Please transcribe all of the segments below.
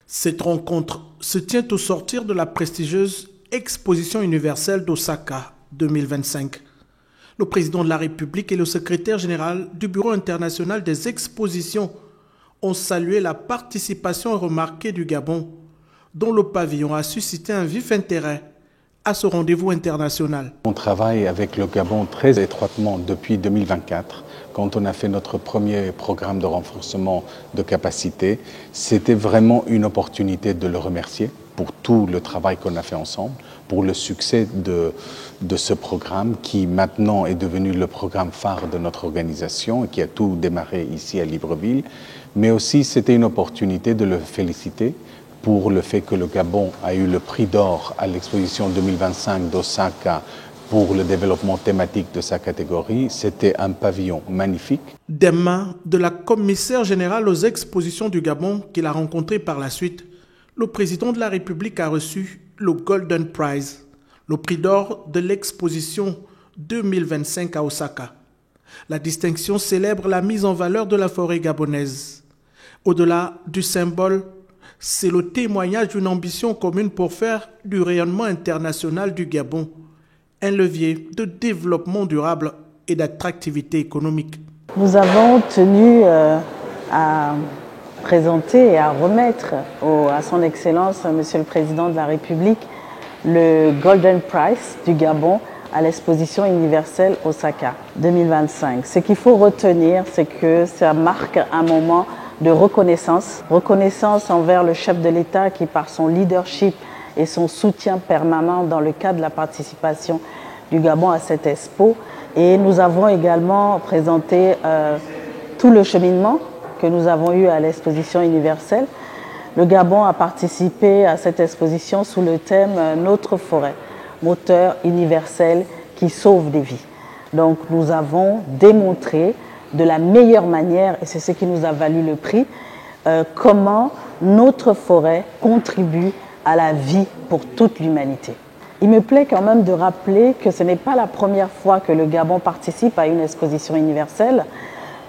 Cette rencontre se tient au sortir de la prestigieuse Exposition universelle d'Osaka 2025. Le président de la République et le secrétaire général du Bureau international des expositions ont salué la participation remarquée du Gabon, dont le pavillon a suscité un vif intérêt à ce rendez-vous international. On travaille avec le Gabon très étroitement depuis 2024. Quand on a fait notre premier programme de renforcement de capacité, c'était vraiment une opportunité de le remercier pour tout le travail qu'on a fait ensemble, pour le succès de ce programme qui maintenant est devenu le programme phare de notre organisation et qui a tout démarré ici à Libreville. Mais aussi, c'était une opportunité de le féliciter pour le fait que le Gabon a eu le prix d'or à l'exposition 2025 d'Osaka pour le développement thématique de sa catégorie. C'était un pavillon magnifique. Des mains de la commissaire générale aux expositions du Gabon qu'il a rencontré par la suite, le président de la République a reçu le Golden Prize, le prix d'or de l'exposition 2025 à Osaka. La distinction célèbre la mise en valeur de la forêt gabonaise. Au-delà du symbole, c'est le témoignage d'une ambition commune pour faire du rayonnement international du Gabon un levier de développement durable et d'attractivité économique. Nous avons tenu à présenter et à remettre à son Excellence, Monsieur le Président de la République, le Golden Prize du Gabon à l'exposition universelle Osaka 2025. Ce qu'il faut retenir, c'est que ça marque un moment de reconnaissance envers le chef de l'État qui, par son leadership et son soutien permanent dans le cadre de la participation du Gabon à cette expo. Et nous avons également présenté tout le cheminement que nous avons eu à l'exposition universelle. Le Gabon a participé à cette exposition sous le thème « Notre forêt, moteur universel qui sauve des vies ». Donc nous avons démontré de la meilleure manière, et c'est ce qui nous a valu le prix, comment notre forêt contribue à la vie pour toute l'humanité. Il me plaît quand même de rappeler que ce n'est pas la première fois que le Gabon participe à une exposition universelle.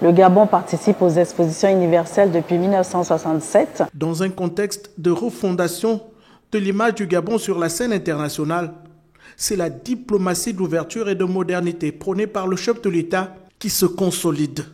Le Gabon participe aux expositions universelles depuis 1967. Dans un contexte de refondation de l'image du Gabon sur la scène internationale, c'est la diplomatie d'ouverture et de modernité prônée par le chef de l'État qui se consolide.